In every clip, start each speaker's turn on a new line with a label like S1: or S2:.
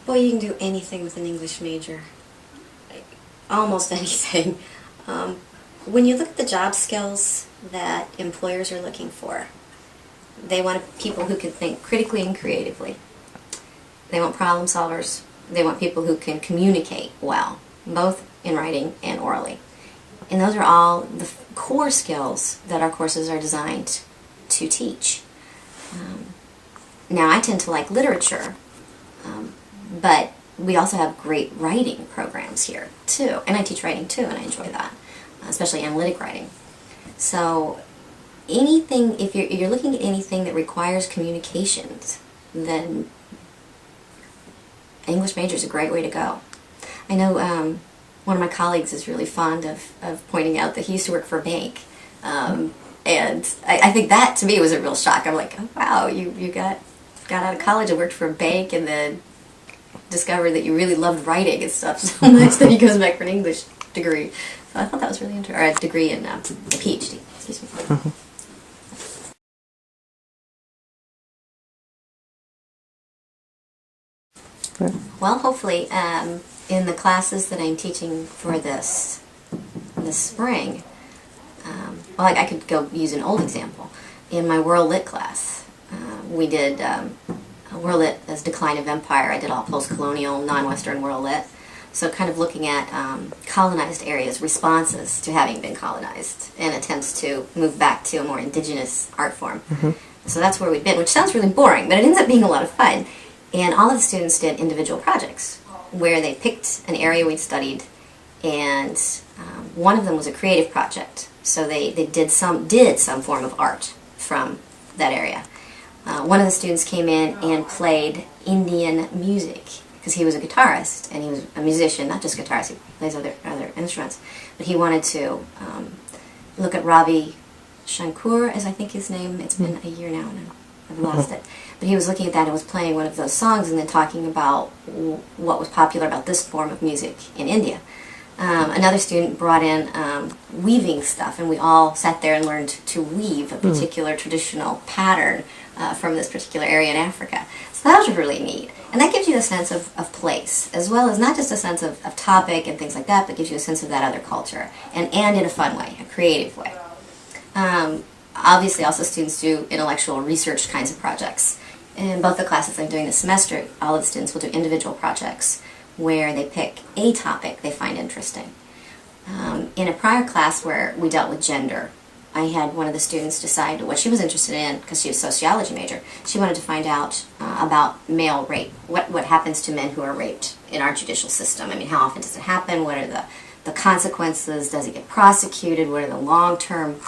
S1: Boy, you can do anything with an English major. Almost anything. When you look at the job skills that employers are looking for, they want people who can think critically and creatively. They want problem solvers. They want people who can communicate well, both in writing and orally. And those are all the core skills that our courses are designed to teach. Now, I tend to like literature, but we also have great writing programs here, too. And I teach writing, too, and I enjoy that, especially analytic writing. So anything, if you're looking at anything that requires communications, then English major is a great way to go. I know one of my colleagues is really fond of pointing out that he used to work for a bank. And I think that, to me, was a real shock. I'm like, oh, wow, you got out of college and worked for a bank and then discovered that you really loved writing and stuff so much that he goes back for an English degree. So I thought that was really interesting. Or a degree in a PhD, excuse me.
S2: Mm-hmm.
S1: Well, hopefully, in the classes that I'm teaching for this spring, well, I could go use an old example. In my World Lit class, we did World Lit as Decline of Empire. I did all post-colonial, non-Western World Lit. So kind of looking at colonized areas, responses to having been colonized, and attempts to move back to a more indigenous art form. Mm-hmm. So that's where we've been, which sounds really boring, but it ends up being a lot of fun. And all of the students did individual projects where they picked an area we'd studied, and one of them was a creative project. So they did some form of art from that area. One of the students came in and played Indian music because he was a guitarist and he was a musician, not just guitarist, he plays other instruments. But he wanted to look at Ravi Shankar, as I think his name. It's been a year now and I've lost it. But he was looking at that and was playing one of those songs and then talking about what was popular about this form of music in India. Another student brought in weaving stuff, and we all sat there and learned to weave a particular traditional pattern from this particular area in Africa. So that was really neat. And that gives you a sense of place, as well as not just a sense of topic and things like that, but gives you a sense of that other culture, and in a fun way, a creative way. Obviously, also students do intellectual research kinds of projects. In both the classes I'm doing this semester, all of the students will do individual projects where they pick a topic they find interesting. In a prior class where we dealt with gender, I had one of the students decide what she was interested in, because she was a sociology major. She wanted to find out about male rape. What happens to men who are raped in our judicial system? I mean, how often does it happen? What are the consequences? Does it get prosecuted? What are the long-term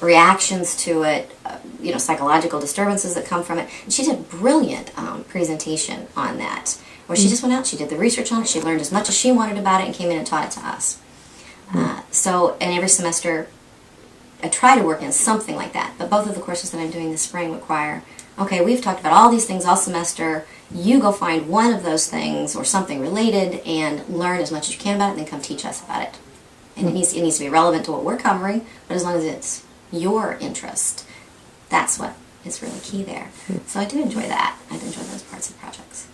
S1: reactions to it, psychological disturbances that come from it? And she did a brilliant presentation on that, where she just went out, she did the research on it, she learned as much as she wanted about it, and came in and taught it to us. So, and every semester, I try to work in something like that, but both of the courses that I'm doing this spring require, okay, we've talked about all these things all semester, you go find one of those things, or something related, and learn as much as you can about it, and then come teach us about it. And it needs to be relevant to what we're covering, but as long as it's your interest, that's what is really key there. So I do enjoy that. I do enjoy those parts of projects.